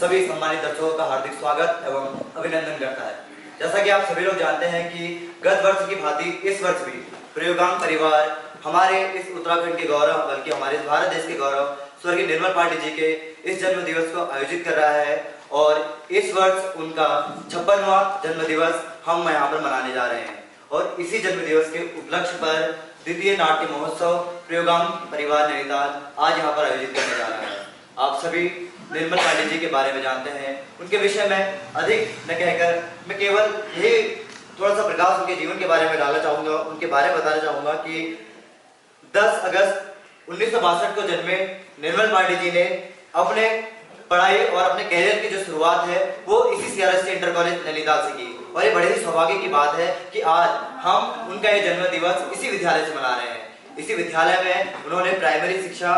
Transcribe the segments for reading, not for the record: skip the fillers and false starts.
सभी सम्मानित दर्शकों का हार्दिक स्वागत एवं अभिनंदन करता है। जैसा कि आप सभी लोग जानते हैं कि गत वर्ष की भांति इस वर्ष भी प्रयोगांग परिवार हमारे इस उत्तराखंड के गौरव, बल्कि हमारे इस भारत देश के गौरव स्वर्गीय निर्मल पाटिल जी के इस जन्म दिवस को आयोजित कर रहा है और इस वर्ष उनका 56वां जन्म दिवस हम यहाँ पर मनाने जा रहे हैं। और इसी जन्म दिवस के उपलक्ष्य पर द्वितीय नाट्य महोत्सव प्रयोगांग परिवार नैनीताल आज यहाँ पर आयोजित करने जा रहा है। आप सभी निर्मल पाटिल जी के बारे में जानते हैं, उनके विषय में अधिक न कहकर मैं केवल यही थोड़ा सा प्रकाश उनके जीवन के बारे में डालना चाहूँगा, उनके बारे में बताना चाहूँगा कि 10 अगस्त 1962 को जन्मे निर्मल पाटिल जी ने अपने पढ़ाई और अपने कैरियर की जो शुरुआत है वो इसी CRSC इंटर कॉलेज नैनीताल से की। और ये बड़े ही सौभाग्य की बात है कि आज हम उनका ये जन्म दिवस इसी विद्यालय से मना रहे हैं। इसी विद्यालय में उन्होंने प्राइमरी शिक्षा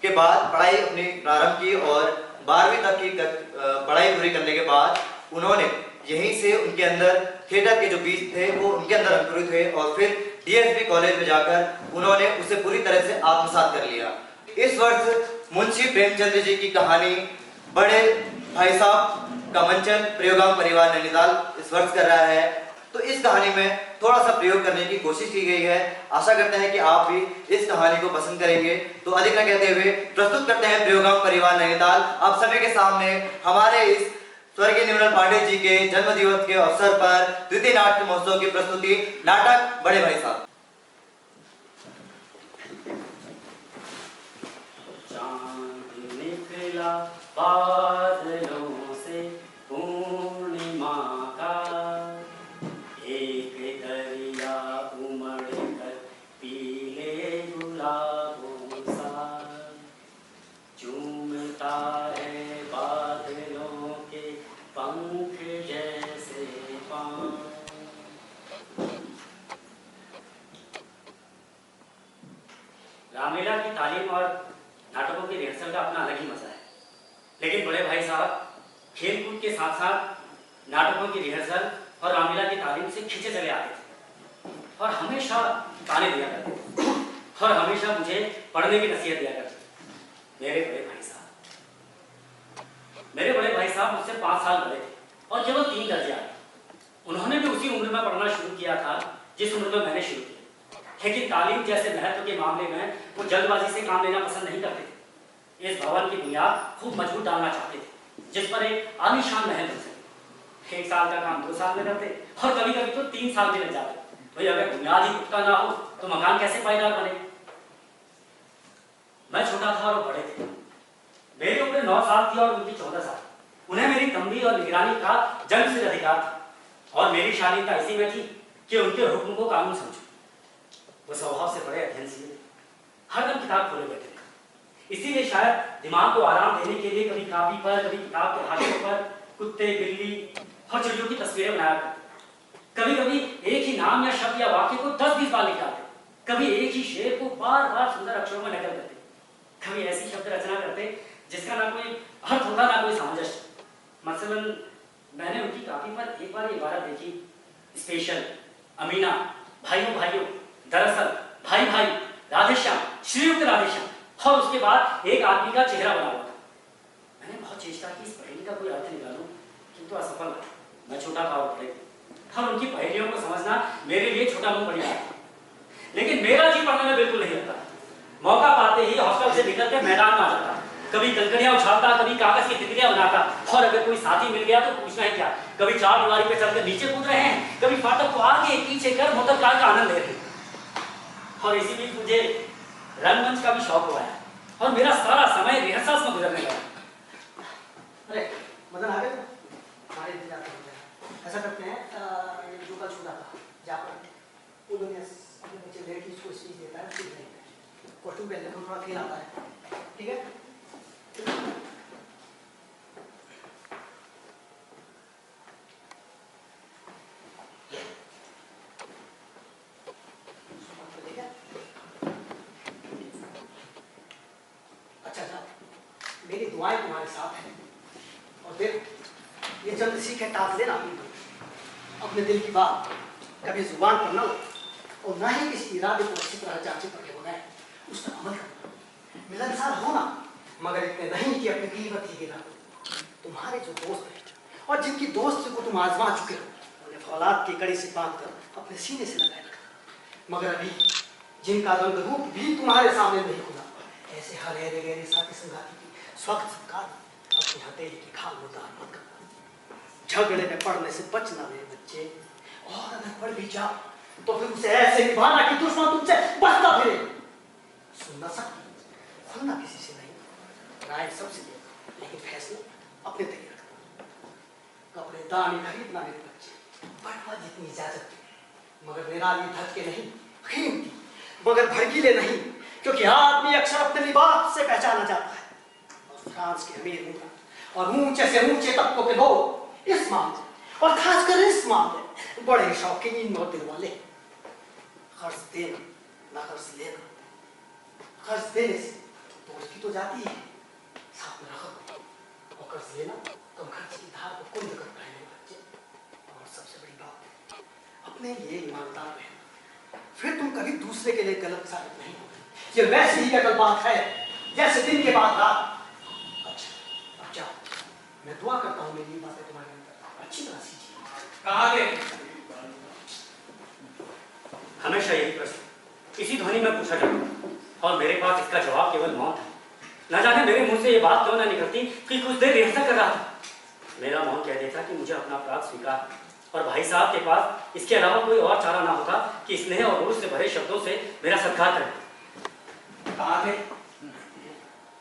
के बाद पढ़ाई अपनी प्रारंभ की और 12वीं तक की पढ़ाई पूरी करने के बाद उन्होंने यहीं से उनके अंदर थिएटर के जो बीज थे वो उनके अंदर अंकुरित हुए और फिर DSB कॉलेज में जाकर उन्होंने उसे पूरी तरह से आत्मसात कर लिया। इस वर्ष मुंशी प्रेमचंद्र जी की कहानी बड़े भाई साहब का मंचन प्रयोगांग परिवार नैनीताल इस वर्ष कर रहा है, तो इस कहानी में थोड़ा सा प्रयोग करने की कोशिश की गई है। आशा करते हैं कि आप भी इस कहानी को पसंद करेंगे। तो अधिक न कहते हुए प्रस्तुत करते हैं प्रयोगांग परिवार नैनीताल आप सभी के सामने हमारे इस स्वर्गीय निर्मल पाटिल जी के जन्म दिवस के अवसर पर द्वितीय नाट्य महोत्सव की प्रस्तुति नाटक बड़े भाई साहब। चांद निकला बादलों से पूर्णिमा का, एक दरिया उमड़ कर पीले गुलाबों सा, झूमता है बादलों के पंख जैसे पांव। रामलीला की तालीम और नाटकों के रिहर्सल का अपना अलग ही मजा है, लेकिन बड़े भाई साहब खेलकूद के साथ साथ नाटकों की रिहर्सल और रामलीला की तालीम से खींचे चले आते थे और हमेशा गाने दिया करते थे और हमेशा मुझे पढ़ने की नसीहत दिया करते थे। मेरे बड़े भाई साहब मुझसे 5 साल बड़े थे और केवल 3 दर्जे आए। उन्होंने भी उसी उम्र में पढ़ना शुरू किया था जिस उम्र में मैंने शुरू किया, लेकिन तालीम जैसे महत्व के मामले में वो जल्दबाजी से काम लेना पसंद नहीं करते थे। इस भवन की बुनियाद खूब मजबूत डालना चाहते थे जिस पर एक आलीशान महल बन सके। 1 साल का काम 2 साल में करते और कभी कभी तो 3 साल भी लग जाते। भाई अगर बुनियाद ही पुख्ता ना हो तो मकान कैसे पायदार बने। मैं छोटा था और वो बड़े थे। मेरी उम्र 9 साल थी और उनकी 14 साल। उन्हें मेरी तंबी और निगरानी का जन्म से अधिकार था और मेरी शालीनता इसी में थी कि उनके हुक्म को कानून समझूं। वो स्वभाव से बड़े अध्ययनशील, हरदम किताब खोले बैठे थे। इसीलिए शायद दिमाग को आराम देने के लिए कभी कॉपी पर, कभी किताब के हाशियों पर कुत्ते, बिल्ली और चिड़ियों की तस्वीरें बनाया करते। कभी कभी एक ही नाम या शब्द या वाक्य को 10-20 बार लिख डालते। कभी एक ही शेर को बार-बार सुंदर अक्षरों में नकल करते। कभी ऐसी शब्द रचना करते जिसका ना कोई अर्थ होता ना कोई सामंजस्य। मसलन मैंने उनकी कॉपी पर एक बार ये इबारत देखी, स्पेशल, अमीना, भाइयों भाइयों, दरअसल, भाई भाई, राधेश्याम, श्रीयुक्त राधेश्याम, और उसके बाद एक आदमी का चेहरा बना हुआ था। मैंने बहुत चेष्टा की इस पहेली का कोई अर्थ निकालूं, किंतु असफल रहा। मैं छोटा था और बड़े और उनकी पहेलियों को समझना मेरे लिए छोटा मुंह बड़ी बात था। लेकिन मेरा जी पढ़ने में बिल्कुल नहीं लगता। मौका पाते ही हॉस्टल से निकल के मैदान में आ जाता। कभी कलकड़ियां उछालता, कभी कागज की तितलियां बनाता और अगर कोई साथी मिल गया तो पूछना ही क्या। कभी 4 दीवारी पे चढ़कर नीचे कूद रहे हैं, कभी फाटक को आगे पीछे कर मोटरकार का आनंद ले रहे हैं। और इसी बीच मुझे रंगमंच का भी शौक हुआ है और मेरा सारा समय रिहर्सल्स में गुजरने लगा। अरे मदन आ गए? हमारे इंतजार कर रहे हैं। ऐसा करते हैं जो कल छूटा था जाकर उन्होंने अपने बच्चे लड़की को स्पीच देता है, सीख रहे हैं कॉस्ट्यूम पहनने में थोड़ा फील आता है। ठीक है, मेरी दुआएं तुम्हारे साथ हैं और फिर ये जल्द सीखे टाल देना अपने दिल की बात कभी जुबान पर न हो और ना ही किसी इरादे को अच्छी तरह जांचे परखे बनाए उस पर अमल करना। मिलनसार होना मगर इतने नहीं कि अपनी कीमत ही गिरा। तुम तुम्हारे जो दोस्त हैं और जिनकी दोस्ती को तुम आजमा चुके हो, उन्हें फौलाद की कड़ी से बांध कर अपने सीने से लगाए रखा। मगर अभी जिनका रंग रूप भी तुम्हारे सामने नहीं खुला, ऐसे हरेरे गहरे साथी संगाती की स्वक्त सत्कार अपनी हथेली की खाल उतार मत करना। झगड़े में पड़ने से बचना मेरे बच्चे, और अगर पड़ भी जाओ तो फिर उसे ऐसे निभाना कि दुश्मन तुमसे बचता फिरे। सुनना सकती, सुनना किसी से नहीं, राय सबसे दे, लेकिन फैसला अपने तक रखना। कपड़े दाने खरीदना मेरे बच्चे, बटवा जितनी इजाजत दे, मगर निराली धक्के नहीं, कीमती मगर भड़कीले नहीं, क्योंकि आदमी अक्सर अपने लिबास से पहचाना जाता है। और फ्रांस के अमीर मुल्क और ऊंचे से ऊंचे तबकों के लोग इस मामले और खासकर इस मामले बड़े शौकीन और दिल वाले। कर्ज देना ना कर्ज लेना, कर्ज देने से दोस्ती तो जाती है, साथ में रखो, और कर्ज लेना तुम खर्च की धार को कुंद कर पहने बच्चे। और सबसे बड़ी बात, अपने लिए ईमानदार रहना, फिर तुम कभी दूसरे के लिए गलत साबित नहीं होगे। ये वैसे ही अकल बात है जैसे दिन के बाद रात। अच्छा अब जाओ, मैं दुआ करता हूँ मेरी बातें तुम्हारे अंदर अच्छी तरह सीखिए। कहाँ गए? हमेशा यही प्रश्न इसी ध्वनि में पूछा जाता और मेरे पास इसका जवाब केवल मौन था। न जाने मेरे मुंह से ये बात क्यों ना निकलती कि कुछ देर रिहर्सल कर रहा था। मेरा मौन कह देता कि मुझे अपना अपराध स्वीकार, और भाई साहब के पास इसके अलावा कोई और चारा ना होता कि स्नेह और रोष से भरे शब्दों से मेरा सत्कार करें। कहाँ थे?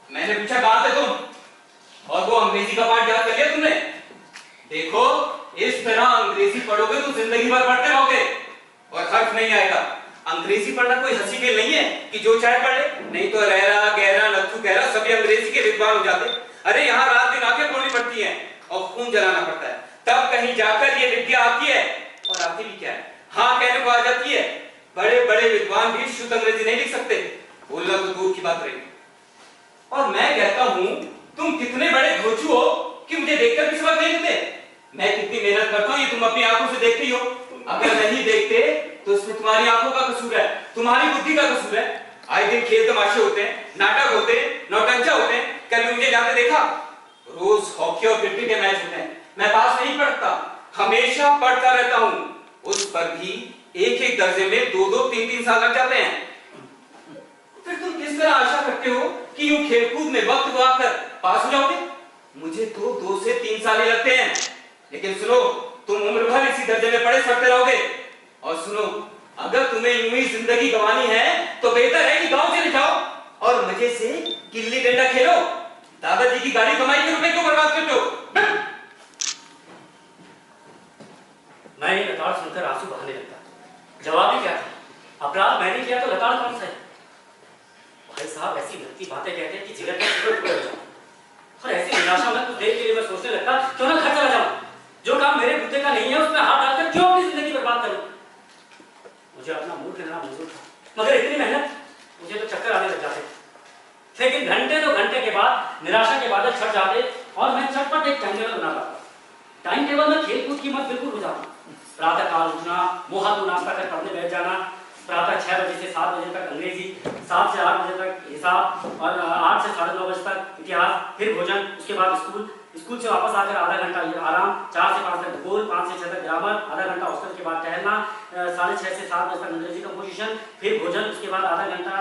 मैंने पूछा कहाँ थे तुम? और वो अंग्रेजी का पाठ याद कर लिया तुमने? देखो, इस तरह अंग्रेजी पढ़ोगे तो जिंदगी भर पढ़ते रहोगे और खर्च नहीं आएगा। अंग्रेजी पढ़ना कोई हंसी खेल नहीं है कि जो चाहे पढ़ ले, नहीं तो रहरा गहरा नथु गहरा सभी अंग्रेजी के विद्वान हो जाते। अरे यहाँ रात दिन आंखें खोलनी पड़ती हैं और खून जलाना पड़ता है, तब कहीं जाकर ये विद्या आती है। और आती भी क्या है, हाँ कहने को आ जाती है। बड़े बड़े विद्वान भी शुद्ध अंग्रेजी नहीं लिख सकते, बोलना तो दूर की बात रही। और मैं कहता हूँ तुम कितने बड़े घोचू हो कि मुझे देखकर भी सबक नहीं देते। मैं कितनी मेहनत करता हूँ ये तुम अपनी आंखों से देखती हो। अगर नहीं देखते तो इसमें तुम्हारी आंखों का कसूर है, तुम्हारी बुद्धि का कसूर है। आए दिन खेल तमाशे होते हैं, नाटक होते हैं, नौटंचा होते हैं। कल मुझे जाते देखा, रोज हॉकी और क्रिकेट के मैच होते हैं, मैं पास नहीं पढ़ता, हमेशा पढ़ता रहता हूँ। उस पर भी एक एक दर्जे में 2-2, 3-3 साल लग जाते हैं। फिर तुम किस तरह आशा करते हो कि यूं खेलकूद में वक्त गवाकर पास हो जाओगे? मुझे तो 2 से 3 साल ही लगते हैं। लेकिन सुनो, तुम उम्र भर इसी दर्जे में पड़े सड़ते रहोगे। और सुनो, अगर तुम्हें यूं ही जिंदगी गंवानी है तो बेहतर है कि गांव चले जाओ और मजे से गिल्ली डंडा खेलो। दादाजी की गाड़ी कमाई के रुपए क्यों बर्बाद करते हो? मैं ये लताड़ सुनकर आंसू बहाने लगता। जवाब ही क्या था? अपराध मैंने किया तो लताड़ कौन सा है? भाई साहब ऐसी लगती बातें कहते हैं कि जिगर का टुकड़ा टुकड़ा हो जाता। और ऐसी निराशा में कुछ देर के लिए मैं सोचने लगता क्यों ना घर चला जाऊं। जो काम मेरे बुद्धि का नहीं है उसमें हाथ डालकर क्यों अपनी जिंदगी बर्बाद करूं? मुझे अपना मूड लेना मंजूर था, मगर इतनी मेहनत, मुझे तो चक्कर आने लग जाते। लेकिन घंटे 2 घंटे के बाद निराशा के बादल छट जाते और मैं चटपट एक टाइम टेबल बना पाता। टाइम टेबल में खेलकूद की मत बिल्कुल हो जाती। प्रातः काल उठना, मुंह हाथ नाश्ता कर पढ़ने बैठ जाना, प्रातः 6 बजे से 7 बजे तक अंग्रेजी, 7 से 8 बजे तक हिसाब और 8 से 9:30 बजे तक इतिहास, फिर भोजन, उसके बाद स्कूल से वापस आकर आधा घंटा आराम, 4 से 5 तक भूगोल, 5 से 6 तक ग्रामर, आधा घंटा हॉस्टल के बाद टहलना, 6:30 से 7 बजे तक अंग्रेजी कंपोजिशन, फिर भोजन, उसके बाद आधा घंटा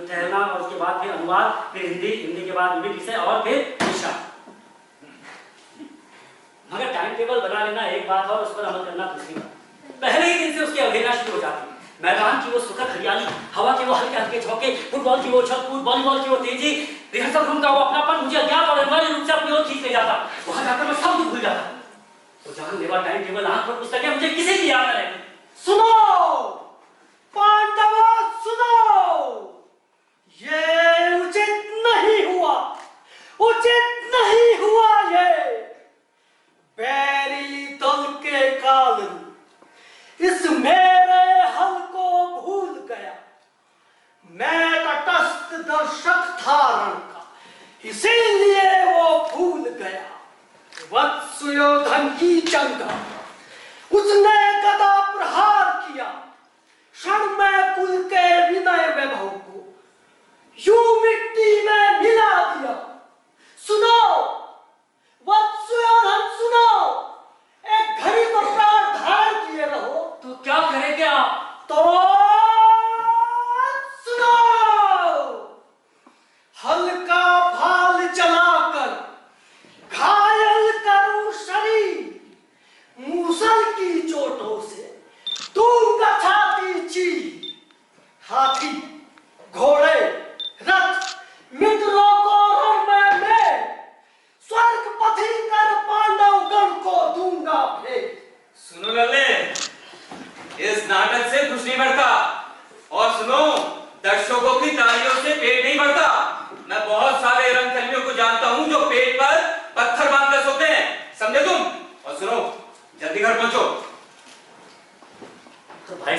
टहलना और उसके बाद फिर अनुवाद, फिर हिंदी के बाद विविध विषय और फिर विषय। मगर टाइम टेबल बना लेना एक बात और उस पर अमल करना दूसरी बात। पहले ही दिन से उसकी अवहेलना शुरू हो जाती। मैदान की वो सुखद हरियाली, हवा के वो हल्के हल्के झोंके, फुटबॉल की वो उछल-कूद, वॉलीबॉल की वो तेजी, रिहर्सल रूम का वो अपनापन मुझे अज्ञात और अनिवार्य रूप से अपनी ओर खींच ले जाता। वहां जाकर मैं सब कुछ भूल जाता। तो जानलेवा टाइम टेबल, आंख पर पुस्तकें, मुझे किसी की याद न रहती। सुनो पांडवों, सुनो, ये उचित नहीं हुआ, उचित नहीं हुआ। ये बैरी दल के कारण इस मेरे हल को भूल गया। मैं तटस्थ दर्शक था रण का, इसीलिए वो भूल गया। वत्स सुयोधन की चंगा, उसने गदा प्रहार किया, क्षण में कुल के विनय वैभव को यूं मिट्टी में मिला दिया। सुनो, वत्स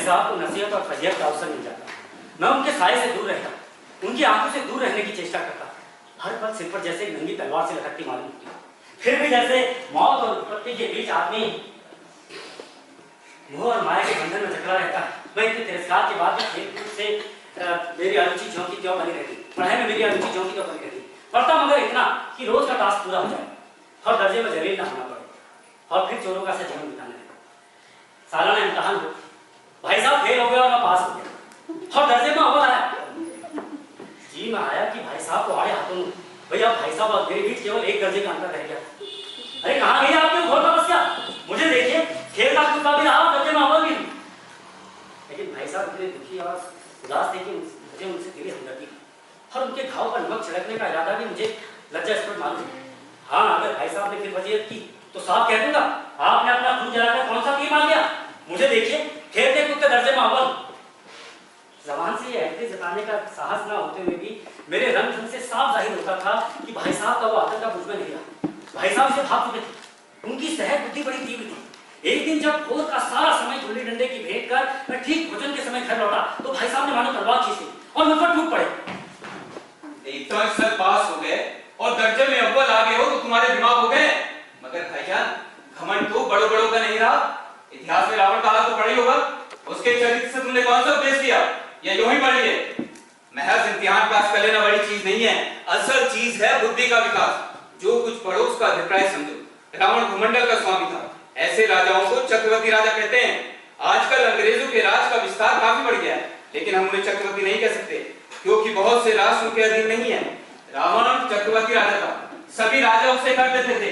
साहब को नसीहत और फजीहत का अवसर मिल जाता। मैं उनके साए से दूर रहता, उनकी आंखों से दूर रहने की चेष्टा करता। हर पल सिर पर जैसे एक नंगी तलवार से लटकती मालूम होती। फिर भी जैसे मौत और उत्पत्ति के बीच आदमी मोह और माया के बंधन में जकड़ा रहता है। मैं इतने तिरस्कार के बाद भी खेल से मेरी अरुचि ज्यों की त्यों बनी रहती, पढ़ाई में मेरी अरुचि ज्यों की त्यों बनी रहती। पढ़ता मगर इतना कि रोज का टास्क पूरा हो जाए और दर्जे में जलील ना होना पड़े और फिर चोरों का सा जीवन बिताने लगे। सालाना इम्तहान हो, भाई साहब फेल हो गया और मैं पास हो गया और दर्जे में अव्वल आया। जी में आया कि भाई साहब को आड़े हाथों में, भैया भाई साहब और मेरे बीच केवल एक दर्जे का अंतर रह गया। अरे कहाँ गई आपकी घोर तपस्या? मुझे देखिए, खेल का कुत्ता भी रहा और दर्जे में अव्वल भी। लेकिन भाई साहब इतने दुखी और उदास थे कि मुझे उनसे दिली हमदर्दी और उनके घाव पर नमक छिड़कने का इरादा भी मुझे लज्जास्पद मालूम। हाँ, अगर भाई साहब ने फिर वसीयत की तो साफ कह दूंगा, आपने अपना खून जलाकर कौन सा तीर मार दिया? मुझे देखिए, खेलते कूदते दर्जे में अव्वल। जबान से ये एहते जताने का साहस ना होते हुए भी मेरे रंग ढंग से साफ जाहिर होता था कि भाई साहब का वो आतंक मुझ में नहीं रहा। भाई साहब इसे भाग चुके थे, उनकी सहज बुद्धि बड़ी तीव्र थी। एक दिन जब भोर का सारा समय गुल्ली डंडे की भेंट कर मैं ठीक भोजन के समय घर लौटा तो भाई साहब ने मानो तलवार खींची और मुझ पर टूट पड़े। एक तो सर पास हो गए और दर्जे में अव्वल आ गए हो तो तुम्हारे दिमाग हो गए। मगर भाईजान, घमंड तो बड़ों बड़ों का नहीं रहा। इतिहास में रावण का हाल तो पढ़ा ही होगा। उसके चरित्र से तुमने कौन सा उपदेश लिया या यूं ही पढ़ी है? महज इम्तिहान पास कर लेना बड़ी चीज नहीं है, असल चीज है बुद्धि का विकास। जो कुछ पढ़ो उसका अभिप्राय समझो। रावण भूमंडल का स्वामी था, ऐसे राजाओं को चक्रवर्ती राजा कहते हैं। आजकल अंग्रेजों के राज का विस्तार काफी बढ़ गया है, लेकिन हम उन्हें चक्रवर्ती नहीं कह सकते क्योंकि बहुत से राष्ट्र उनके अधीन नहीं है। रावण चक्रवर्ती राजा था, सभी राजा उसे कर देते थे,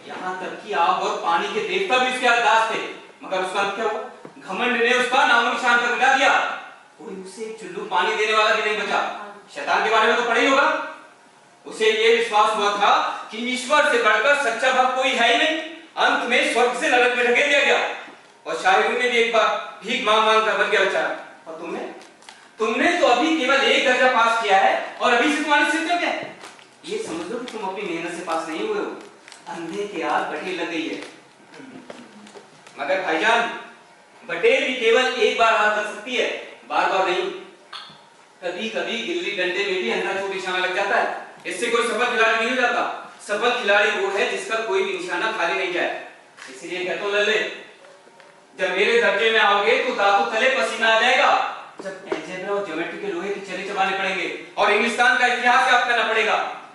यहाँ तक कि आग और पानी के देवता भी उसके दास थे। मगर उसका क्या हुआ? घमंड ने उसका नामो निशान कर मिटा दिया। कोई उसे चुल्लू पानी देने वाला भी नहीं बचा। शैतान के बारे में तो पढ़ा ही होगा। उसे ये विश्वास हुआ था कि ईश्वर से बढ़कर सच्चा भक्त कोई है ही नहीं। अंत में स्वर्ग से नरक में ढकेल दिया गया और शायरी में भी एक बार भीख मांग मांग कर मर गया बेचारा। और तुमने तो अभी केवल एक दर्जा पास किया है और अभी से तुम्हारी स्थिति क्या है? ये समझ लो कि तुम अपनी मेहनत से पास नहीं हुए हो, अंधे के आग बटेर लग गई है। मगर भाईजान, बटेर भी केवल एक बार हाथ लग सकती है, बार बार नहीं। कभी कभी गिल्ली डंडे में भी अंधा चोट निशाना लग जाता है, इससे कोई सफल खिलाड़ी नहीं हो जाता। सफल खिलाड़ी वो है जिसका कोई भी निशाना खाली नहीं जाए। इसीलिए कहता हूं लल्ले, जब मेरे दर्जे में आओगे तो दांतों तले पसीना आ जाएगा। जब अलजेब्रा और ज्योमेट्री के लोहे के चले चबाने पड़ेंगे और इंग्लिस्तान का इतिहास याद करना पड़ेगा।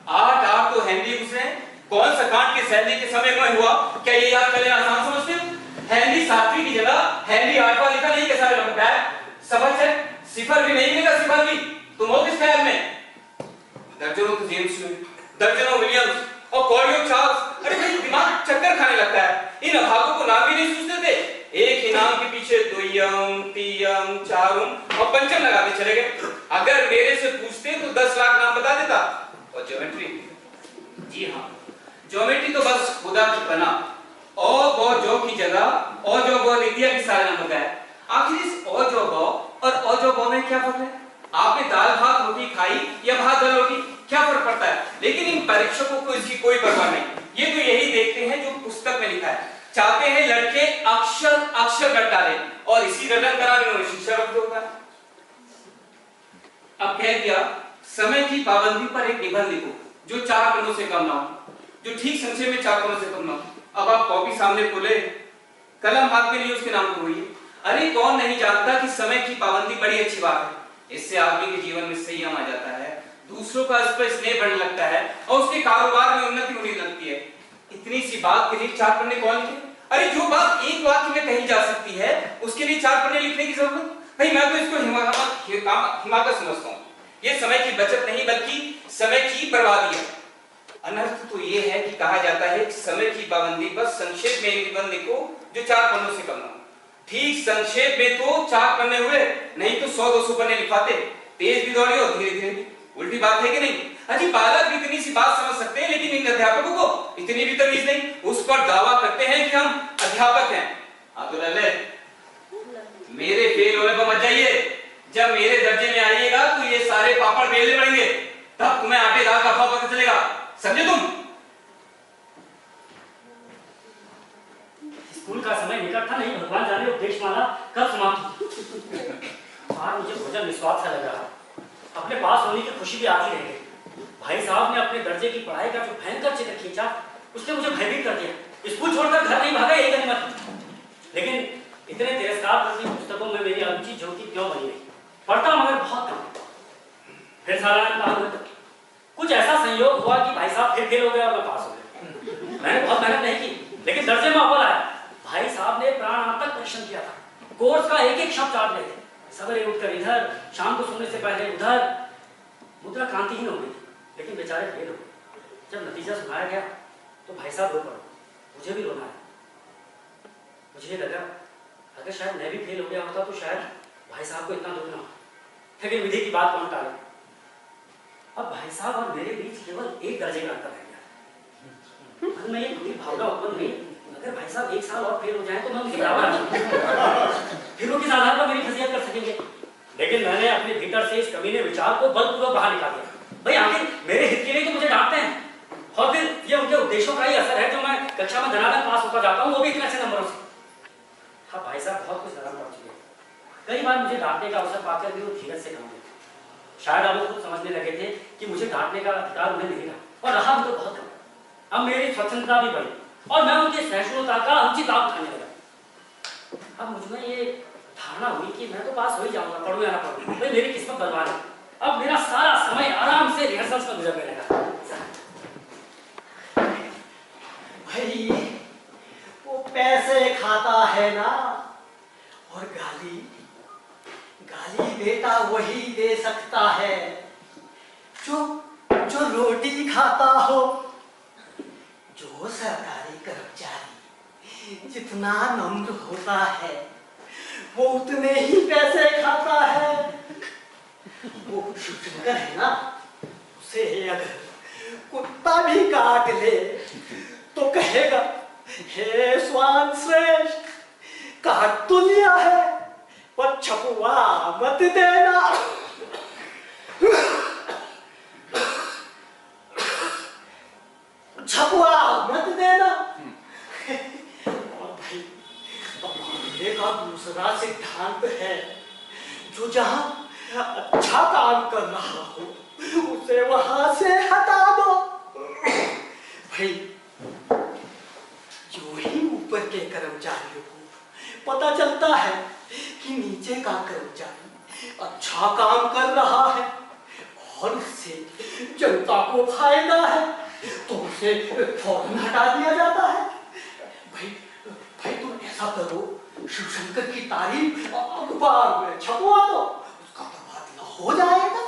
8 तो हेनरी घुसे, कौन सा कांड के सैलरी के समय में हुआ, क्या ये याद कर लेना आसान समझते हो? हेनरी 7वीं की जगह हेनरी 8वां लिखा नहीं कैसा लगता है? सबक है, सिफर भी नहीं मिलेगा, सिफर भी तुम हो किस ख्याल में? दर्जनों तो जेम्स हुए, दर्जनों विलियम्स और कॉलियो चार्ल्स। अरे भाई, दिमाग चक्कर खाने लगता है। इन अभागों को नाम भी नहीं सोचते थे, एक ही नाम के पीछे द्वियम, तीयम, चारुम और पंचम लगाते चले गए। अगर मेरे से पूछते तो 10 लाख नाम बता देता। और ज्योमेट्री, जी हाँ, ज्योमेट्री तो बस खुदा की पना और बहुत जो की जगह और जो बहुत इंडिया की सारे नाम बताया। आखिर इस और जो बो में क्या फर्क है? आपने दाल भात रोटी खाई या भात दाल रोटी, क्या फर्क पड़ता है? लेकिन इन परीक्षकों को इसकी कोई परवाह नहीं। ये तो यही देखते हैं जो पुस्तक में लिखा है। चाहते हैं लड़के अक्षर अक्षर रट डालें और इसी रटन करा उन्होंने शिक्षा रख होगा। अब कह दिया, समय की पाबंदी पर एक निबंध लिखो जो 4 पन्नों से कम ना हो, जो ठीक संक्षेप में 4 पन्नों से कम ना हो। अब आप कॉपी सामने खोले, कलम हाथ में लिए उसके नाम को हुई। अरे कौन नहीं जानता कि समय की पाबंदी बड़ी अच्छी बात है। इससे आदमी के जीवन में संयम आ जाता है, दूसरों का इस पर स्नेह बढ़ने लगता है और उसके कारोबार में उन्नति होने लगती है। इतनी सी बात के लिए 4 पन्ने कौन लिखे? अरे जो बात एक वाक्य में कही जा सकती है उसके लिए 4 पन्ने लिखने की जरूरत? भाई मैं तो इसको हिमाकत समझता हूँ। ये समय की बचत नहीं बल्कि समय की बर्बादी है। अनर्थ तो ये है कि कहा जाता है कि समय की पाबंदी बस संक्षेप में निबंध लिखो जो 4 पन्नों से कम ना हो। ठीक संक्षेप में तो 4 पन्ने हुए, नहीं तो 100-200 पन्ने लिखवाते। तेज भी दौड़ी और धीरे धीरे। उल्टी बात है कि नहीं? अजी बालक भी इतनी सी बात समझ सकते हैं, लेकिन इन अध्यापकों को इतनी भी तमीज नहीं। उस पर दावा करते हैं कि हम अध्यापक हैं। हाँ तो लल्ले, मेरे फेल होने पर मत जाइए। जब मेरे दर्जे में आइएगा तो ये सारे पापड़ बेलने पड़ेंगे, तब तुम्हें आटे दाल का भाव पता चलेगा। समझे तुम? स्कूल का समय निकट था, नहीं भगवान जाने उपदेश माला कब समाप्त। आज मुझे भोजन निस्वाद सा लग रहा है। अपने पास होने की खुशी भी आती रह गई। भाई साहब ने अपने दर्जे की पढ़ाई का जो भयंकर चित्र खींचा, उसने मुझे भयभीत कर दिया। स्कूल छोड़कर घर नहीं भागा, यही गनीमत। लेकिन इतने तिरस्कार करती पुस्तकों में मेरी अरुचि ज्योति क्यों बनी रही? पढ़ता मगर बहुत कम। फिर सालाना काम कुछ ऐसा संयोग हुआ कि भाई साहब फिर फेल हो गए और मैं पास हो गया। मैंने बहुत मेहनत नहीं की, लेकिन दर्जे में अव्वल आया। भाई साहब ने प्राणांतक परिश्रम किया था, कोर्स का एक एक शब्द चाट रहे थे। सवेरे उठकर इधर, शाम को सोने से पहले उधर। मुद्रा कांतिहीन हो गई, लेकिन बेचारे फेल हो गए। जब नतीजा सुनाया गया तो भाई साहब रो पड़े, मुझे भी रोना आया। मुझे लगा अगर शायद मैं भी फेल हो गया होता तो शायद भाई साहब को इतना दुख ना होता। लेकिन विधि की बात कौन टाले? अब भाई साहब और मेरे बीच केवल एक दर्जे का अंतर रह गया। मन में एक बुरी भावना उत्पन्न हुई, अगर भाई साहब एक साल और फेल हो जाए तो मैं उनके बराबर आ जाऊंगा, फिर वो किस आधार पर मेरी फजीहत कर सकेंगे। लेकिन मैंने अपने भीतर से इस कमीने विचार को बलपूर्वक बाहर निकाल दिया। भाई आखिर मेरे हित के लिए तो मुझे डांटते हैं, और फिर ये उनके उद्देश्यों का ही असर है जो मैं कक्षा में धनाधन पास होता जाता हूँ, वो भी इतने अच्छे नंबरों से। हाँ, भाई साहब बहुत कुछ नरम पड़ चुके हैं। कई बार मुझे डांटने का अवसर पाकर भी वो धीरज से काम लेते। शायद अब वो खुद समझने लगे थे कि मुझे डांटने का अधिकार उन्हें नहीं रहा, और रहा भी तो बहुत कम। अब मेरी स्वतंत्रता भी बढ़ी और मैं उनकी सहिष्णुता का उचित लाभ उठाने लगा। अब मुझ में ये धारणा हुई कि मैं तो पास हो ही जाऊंगा, पढ़ूं या ना पढ़ूं, भाई मेरी किस्मत बर्बाद है। अब मेरा सारा समय आराम से रिहर्सल्स में गुजरने लगा। भाई वो पैसे खाता है ना, और गाली बेटा वही दे सकता है जो रोटी खाता हो। जो सरकारी कर्मचारी जितना नम्र होता है वो उतने ही पैसे खाता है। वो शिवशंकर है ना, उसे अगर कुत्ता भी काट ले तो कहेगा, हे स्वान श्रेष्ठ, काट तो लिया है पर छपुआ मत देना। छपुआ मत देना। और भाई मेरे का दूसरा सिद्धांत है, जो जहां अच्छा काम कर रहा हो उसे वहां से हटा दो। भाई जो ही ऊपर के कर्मचारियों को पता चलता है कि नीचे का कर्मचारी अच्छा काम कर रहा है और उससे जनता को फायदा है, तो उसे फौरन हटा दिया जाता है। भाई तुम ऐसा करो, शिवशंकर की तारीफ अखबार में छपवा दो, उसका तबादला हो जाएगा।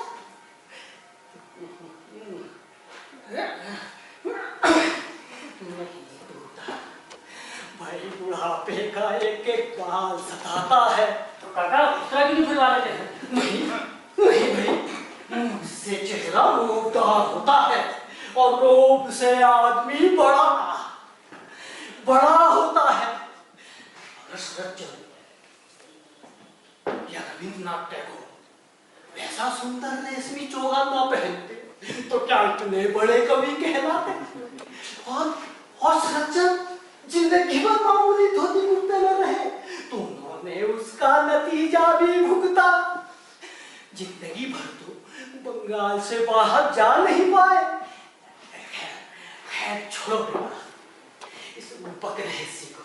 भाई बुढ़ापे का एक एक बाल सताता है। तो काका उस तरह की नहीं खुलवा लेते हैं। नहीं भाई, मुझसे चेहरा रोबदार होता है और रोब से आदमी बड़ा होता है। अगर शरदचंद्र या रविंद्रनाथ टैगोर वैसा सुंदर रेशमी चोगा ना पहनते तो क्या इतने बड़े कवि कहलाते। और शरदचंद्र जिंदगी भर मामूली धोती कुर्ते में रहे तो उन्होंने उसका नतीजा भी भुगता। जिंदगी भर तो बंगाल से बाहर जा नहीं पाए। खैर छोड़ो इस बकरहेसी को,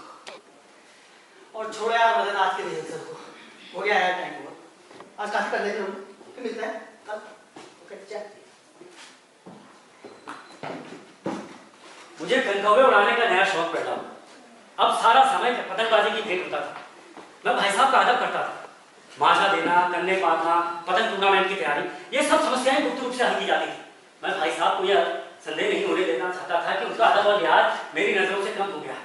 और छोड़ो यार मदन आज के रिहर्सल को। हो गया है टाइम, आज काफी कर लेंगे हम, फिर मिलता है कल। ओके चल। मुझे कनकौवे उड़ाने का नया शौक पैदा हुआ। अब सारा समय पतंगबाजी की भेंट होता था। मैं भाई साहब का अदब करता था। माशा देना, कन्ने पातना, पतंग टूर्नामेंट की तैयारी, ये सब समस्याएं गुप्त रूप से हल की जाती थी। मैं भाई साहब को यह संदेह नहीं होने देना चाहता था कि उनका अदब और लिहाज मेरी नजरों से कम हो गया है।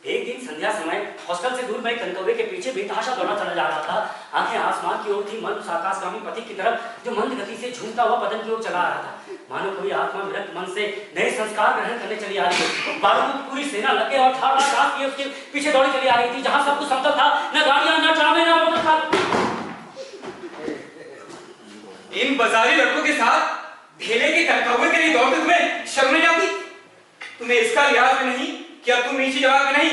एक दिन संध्या समय हॉस्टल से दूर मैं कनकौवे के पीछे बेतहाशा दौड़ना चला जा रहा था। आंखें आसमान की ओर थी, मन उस आकाशगामी पथिक की तरफ जो मंद गति से झूमता हुआ पतंग की ओर चला आ रहा था। मानो कोई आत्मा विरक्त मन से नए संस्कार ग्रहण करने चली आ रही थी। बारूद की पूरी सेना लगे और ठाड़ ठाड़ उसके पीछे दौड़ी चली आ रही थी, जहां सब कुछ समतल था, न गाड़ियां, न ट्रामे, न मोटरसाइकिल। इन बाजारी लड़कों के साथ ढेले के कनकौवे के लिए दौड़ते तुम्हें शर्म नहीं आती? तुम्हें इसका लिहाज नहीं कि अब तुम नीची जमात में नहीं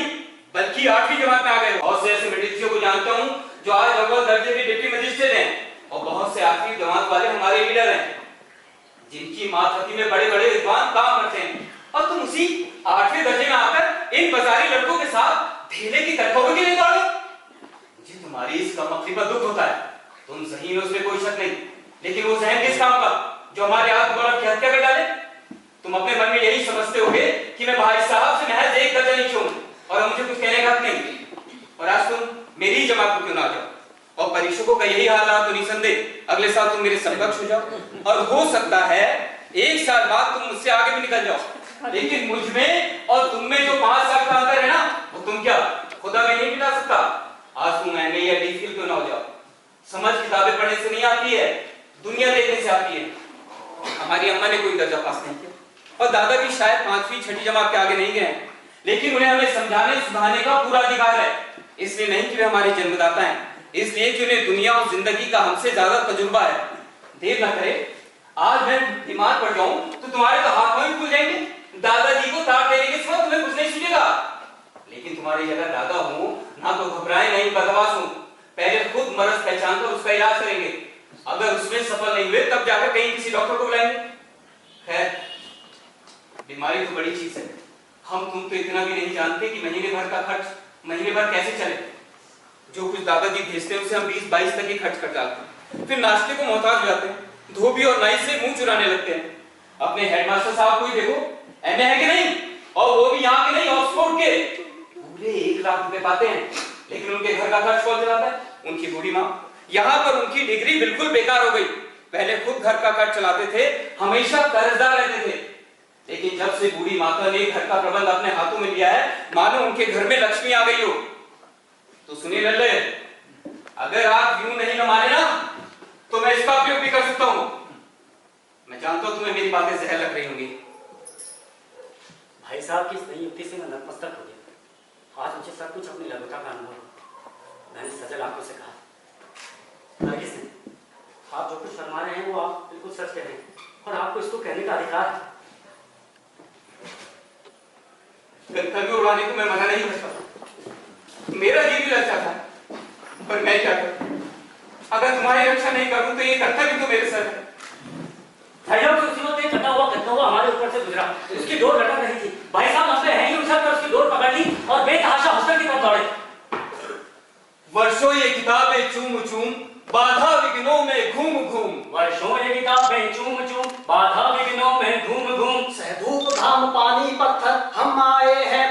बल्कि 8वीं जमात में आ गए हो। और से ऐसे मिलिट्रियों को जानता हूं जो आज अव्वल दर्जे के डिप्टी मजिस्ट्रेट हैं और बहुत से आखिरी जमात वाले हमारे लीडर हैं, जिनकी मातहती में बड़े बड़े विद्वान काम करते हैं, और तुम उसी 8वें दर्जे में आकर इन बाजारी लड़कों के साथ ढीले की तरफों के लिए दौड़े। मुझे तुम्हारी इस कमअक्ली पर दुख होता है। तुम सही हो, उसमें कोई शक नहीं, लेकिन वो जहन किस काम का जो हमारे आत्मगौरव की हत्या कर डाले? तुम अपने मन में यही समझते होगे कि मैं भाई साहब से महज एक दर्जा नीचे हूं और मुझे कुछ कहने का हक नहीं। और आज तुम मेरी जमात को क्यों ना जाओ, और परीक्षकों का यही हाल रहा तो निसंदेह अगले साल तुम मेरे समकक्ष हो जाओ, और हो सकता है 1 साल बाद तुम मुझसे आगे भी निकल जाओ। लेकिन मुझ में और तुम में जो 5 साल का अंतर है ना, वो तुम क्या खुदा में नहीं मिटा सकता। आज तुम एमए या डीफिल क्यों ना हो जाओ। समझ किताबें पढ़ने से नहीं आती है, दुनिया देखने से आती है। हमारी अम्मा ने कोई दर्जा पास नहीं किया और दादा भी शायद 5वीं 6ठी जमात के आगे नहीं गए, लेकिन उन्हें हमें समझाने सुधारने का पूरा अधिकार है। इसलिए नहीं कि वे हमारे जन्मदाता हैं, इसलिए कि उन्हें दुनिया और जिंदगी का हमसे ज्यादा तजुर्बा है। देर न करे, आज मैं बीमार पड़ जाऊं तो तुम्हारे तो हाथ पांव खुल जाएंगे। दादाजी को तार देने के सिवा तुम्हें कुछ नहीं सूझेगा। लेकिन तुम्हारी जगह दादा हूं, ना तो घबराए नहीं बदमाश हूं। पहले खुद मर्ज पहचान कर उसका इलाज करेंगे, अगर उसमें सफल नहीं हुए तब जाकर कहीं किसी डॉक्टर को बुलाएंगे। खैर, बीमारी तो बड़ी चीज है। हम तुम तो इतना भी नहीं जानते कि महीने भर का खर्च महीने भर कैसे चले। जो कुछ दादाजी भेजते हैं उसे हम 20-22 तक ही खर्च कर डालते हैं, फिर नाश्ते को मोहताज हो जाते हैं, धोबी और नाई से मुंह चुराने लगते हैं। अपने हेडमास्टर साहब को ही देखो, एमए है कि नहीं, और वो भी यहाँ के नहीं ऑक्सफोर्ड के। पूरे 1 लाख रुपए पाते हैं, लेकिन उनके घर का खर्च कौन चलाता है? उनकी बूढ़ी माँ। यहाँ पर उनकी डिग्री बिल्कुल बेकार हो गई। पहले खुद घर का खर्च चलाते थे, हमेशा कर्जदार रहते थे, लेकिन जब से बूढ़ी माता ने घर का प्रबंध अपने हाथों में लिया है, मानो उनके घर में लक्ष्मी आ गई हो। तो सुनिए लल्ले, अगर आप यूं नहीं न माने ना, तो मैं इसका उपयोग भी कर सकता हूं। मैं जानता हूं तुम्हें मेरी बातें जहर लग रही होंगी। भाई साहब की इस नई युक्ति से मैं नतमस्तक हो गया। आज मुझे सब कुछ अपनी लघुता का अनुभव हुआ। मैंने सजल आंखों से कहा, नरगिस ने, आप जो कुछ फरमा रहे हैं वो आप बिल्कुल सच कह रहे हैं, और आपको इसको कहने का अधिकार है। गलती उड़ाने को मैं मना नहीं करता, मेरा जी भी लग जाता है, पर मैं क्या करूं? अगर तुम्हारी रक्षा नहीं करूं तो ये कर्तव्य तो मेरे सर है। कटा हुआ हमारे ऊपर से गुजरा, उसकी डोर लटक रही थी। भाई साहब हम पे है ही उछल कर उसकी डोर पकड़ ली और बेतहाशा हॉस्टल की तरफ दौड़े। वर्षों ये किताबें चूम चूम, बाधा विघ्नों में घूम घूम। वर्षों ये किताबें चूम चूम, बाधा विघ्नों में घूम घूम। सहधूप घाम पानी पत्थर, हम आए हैं